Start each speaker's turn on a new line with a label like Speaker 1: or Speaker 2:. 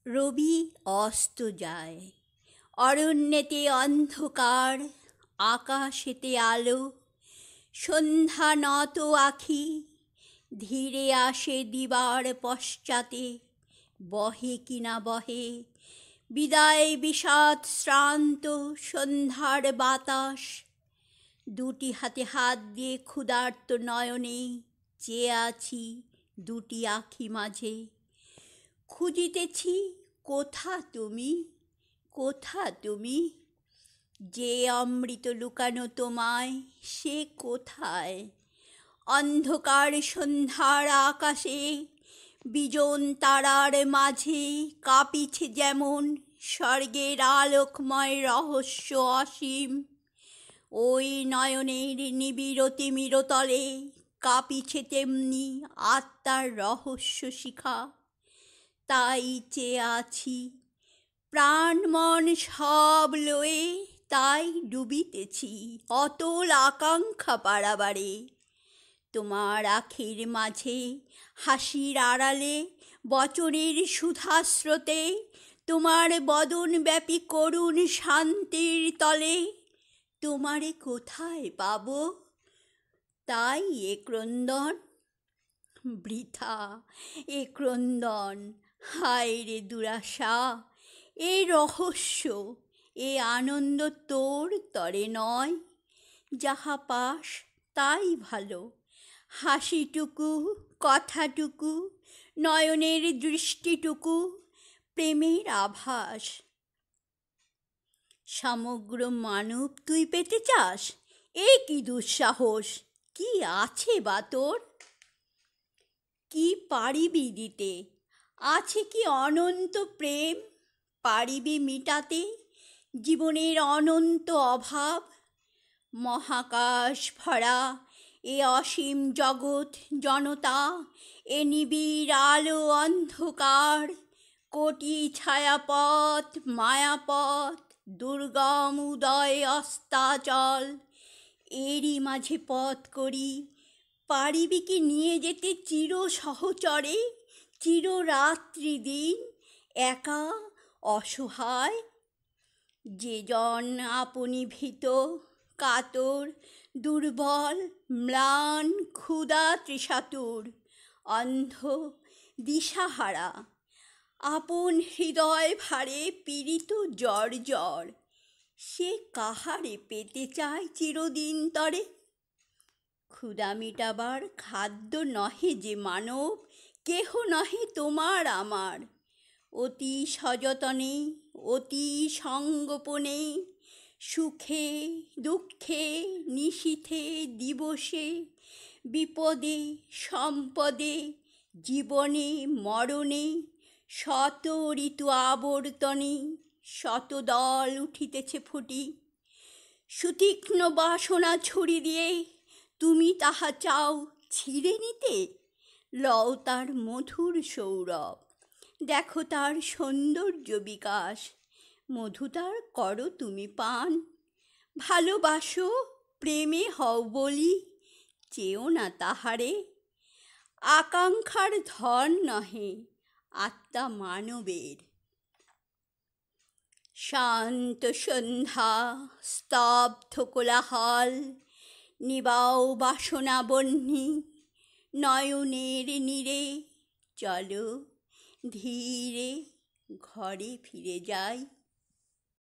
Speaker 1: রবি অস্ত যায়, অরণ্যেতে অন্ধকার, আকাশেতে আলো। সন্ধ্যা নত আখি ধীরে আসে দিবার পশ্চাতে, বহে কিনা বহে বিদায় বিষাদ শ্রান্ত সন্ধ্যার বাতাস। দুটি হাতে হাত দিয়ে ক্ষুধার্ত নয়নে চেয়ে আছি দুটি আখি মাঝে। খুঁজিতেছি কোথা তুমি, কোথা তুমি? যে অমৃত লুকানো তোমায় সে কোথায়? অন্ধকার সন্ধ্যার আকাশে বিজন তারার মাঝে কাঁপিছে যেমন স্বর্গের আলোকময় রহস্য অসীম। ওই নয়নের নিবিড় তিমিরতলে কাঁপিছে তেমনি আত্মার রহস্য শিখা। তাই চেয়ে আছি প্রাণ মন সব লয়ে, তাই ডুবিতেছি অতল আকাঙ্ক্ষা পারাবারে। তোমার আখির মাঝে হাসির আড়ালে বচনের সুধাস্রোতে, তোমার বদন ব্যাপী করুণ শান্তির তলে তোমারে কোথায় পাব? তাই এ ক্রন্দন, বৃথা এ ক্রন্দন। হায় রে দুরাশা, এ রহস্য, এ আনন্দ তোর তরে নয়। যাহা পাস তাই ভালো, হাসিটুকু, কথাটুকু, নয়নের দৃষ্টিটুকু, প্রেমের আভাস। সমগ্র মানব তুই পেতে চাস? এ কি দুঃসাহস! কি আছে বা তোর? কি পারিবি দিতে? আছে কি অনন্ত প্রেম? পারিবি মিটাতে জীবনের অনন্ত অভাব? মহাকাশ ভরা এ অসীম জগৎ জনতা, এ নিবিড় আলো অন্ধকার, কোটি ছায়াপথ মায়াপথ, দুর্গম উদয় অস্তাচল, এরই মাঝে পথ করি পারিবি কি নিয়ে যেতে চির সহচরে চিররাত্রি দিন একা অসহায়? যে জন আপনি ভীত কাতর দুর্বল ম্লান ক্ষুধা তৃষাতুর অন্ধ দিশাহারা, আপন হৃদয় ভারে পীড়িত জর্জর, সে কাহারে পেতে চায় চিরদিন তরে? ক্ষুধা মিটাবার খাদ্য নহে যে মানব, কেহ নহে তোমার আমার। অতি সযতনে অতি সঙ্গোপনে, সুখে দুঃখে নিশীথে দিবসে, বিপদে সম্পদে, জীবনে মরণে, শত ঋতু আবর্তনে, শত দল উঠিতেছে ফুটি। সুতীক্ষ্ণ বাসনা ছুরি দিয়ে তুমি তাহা চাও ছিঁড়ে নিতে? লও তার মধুর সৌরভ, দেখো তার সৌন্দর্য বিকাশ, মধু তার করো তুমি পান। ভালোবাসো প্রেমে হও বলি, চেও না তাহারে। আকাঙ্ক্ষার ধন নহে আত্মা মানবের। শান্ত সন্ধ্যা স্তব্ধ কোলাহল, নিবাও বাসনা বহ্নি নয়নের নীরে। চলো ধীরে ঘরে ফিরে যাই।